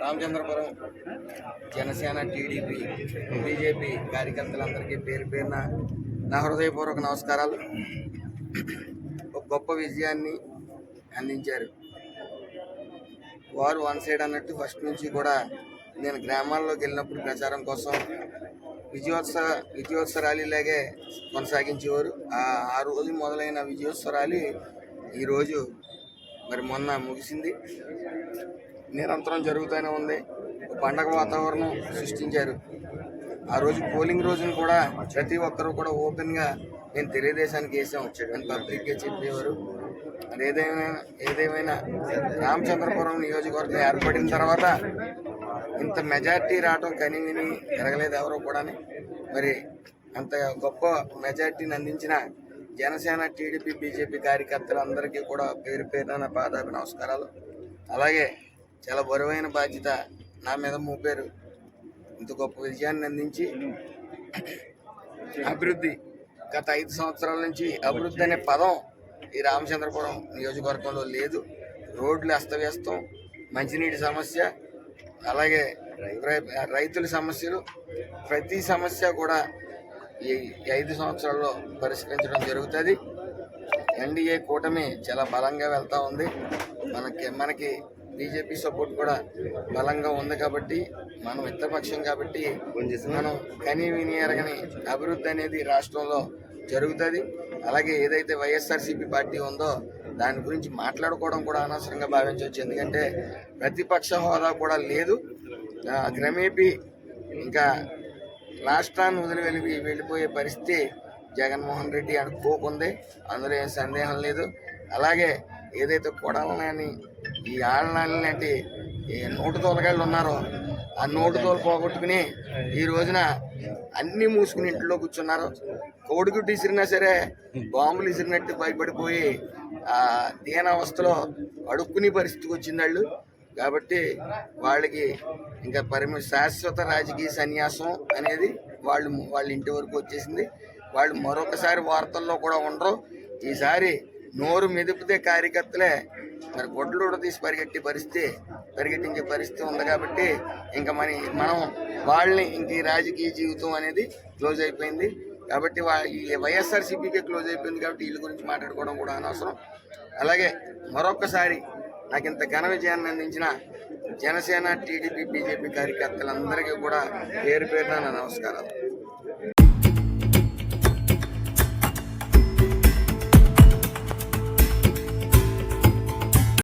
Ramachandrapuram Janasena, TDP, BJP కార్యకర్తలందరికీ పేరు పేరున నా హృదయపూర్వక నమస్కారాలు. ఒక గొప్ప విజయాన్ని అందించారు వారు. వన్ సైడ్ అన్నట్టు ఫస్ట్ నుంచి కూడా నేను గ్రామాల్లోకి వెళ్ళినప్పుడు ప్రచారం కోసం విజయోత్సవ ర్యాలీలాగే కొనసాగించేవారు. ఆ రోజు మొదలైన విజయోత్సవ ర్యాలీ ఈరోజు మరి మొన్న ముగిసింది. నిరంతరం జరుగుతూనే ఉంది. పండగ వాతావరణం సృష్టించారు. ఆ రోజు పోలింగ్ రోజున కూడా ప్రతి ఒక్కరూ కూడా ఓపెన్గా నేను తెలుగుదేశానికి వేసాం అని పబ్లిక్గా చెప్పేవారు. అది ఏదేమైనా రామచంద్రపురం నియోజకవర్గం ఏర్పడిన తర్వాత ఇంత మెజార్టీ రావడం కనివిని జరగలేదు ఎవరో కూడా. మరి అంత గొప్ప మెజార్టీని అందించిన జనసేన, టీడీపీ, బీజేపీ కార్యకర్తలందరికీ కూడా పేరు పేరున పాదాభి నమస్కారాలు. అలాగే చాలా బరువైన బాధ్యత నా మీద మోపారు. ఇంత గొప్ప విజయాన్ని అందించి అభివృద్ధి, గత 5 సంవత్సరాల నుంచి అభివృద్ధి అనే పదం ఈ రామచంద్రపురం నియోజకవర్గంలో లేదు. రోడ్లు అస్తవ్యస్తం, మంచినీటి సమస్య, అలాగే రైతుల సమస్యలు, ప్రతి సమస్య కూడా ఈ 5 సంవత్సరాల్లో పరిష్కరించడం జరుగుతుంది. ఎన్డీఏ కూటమి చాలా బలంగా వెళ్తూ ఉంది. మనకి బీజేపీ సపోర్ట్ కూడా బలంగా ఉంది కాబట్టి మనం మిత్రపక్షం కాబట్టి మనం కని విని ఎరగని అభివృద్ధి అనేది రాష్ట్రంలో జరుగుతుంది. అలాగే ఏదైతే వైఎస్ఆర్సీపీ పార్టీ ఉందో దాని గురించి మాట్లాడుకోవడం కూడా అనవసరంగా భావించవచ్చు. ఎందుకంటే ప్రతిపక్ష హోదా కూడా లేదు. క్రమేపీ ఇంకా రాష్ట్రాన్ని వదిలి వెళ్ళిపోయే పరిస్థితి జగన్మోహన్ రెడ్డి అనుకోకుంది. అందులో ఏం సందేహం లేదు. అలాగే ఏదైతే కొడాలని ఈ ఆళ్ళనాళ్ళు లాంటి ఈ నోటు తోలగాళ్ళు ఉన్నారో ఆ నోటు తోలు పోగొట్టుకుని ఈ రోజున అన్నీ మూసుకుని ఇంట్లో కూర్చున్నారు. కోడిగుడ్డు ఇసిరినా సరే బాంబులు ఇసిరినట్టు భయపడిపోయి దీనావస్థలో అడుక్కునే పరిస్థితికి వచ్చింది వాళ్ళు. కాబట్టి వాళ్ళకి ఇంకా శాశ్వత రాజకీయ సన్యాసం అనేది వాళ్ళ ఇంటి వరకు వచ్చేసింది. వాళ్ళు మరొకసారి వార్తల్లో కూడా ఉండరు. ఈసారి నోరు మెదిపితే కార్యకర్తలే మరి గొడ్లు తీసి పరిగెట్టించే పరిస్థితి ఉంది. కాబట్టి ఇంకా మనం వాళ్ళని ఇంక ఈ రాజకీయ జీవితం అనేది క్లోజ్ అయిపోయింది. కాబట్టి ఈ వైఎస్ఆర్సీపీకే క్లోజ్ అయిపోయింది. కాబట్టి వీళ్ళ గురించి మాట్లాడుకోవడం కూడా అనవసరం. అలాగే మరొకసారి నాకు ఇంత ఘన విజయాన్ని అందించిన జనసేన, టీడీపీ, బీజేపీ కార్యకర్తలందరికీ కూడా పేరు పేరున నమస్కారాలు.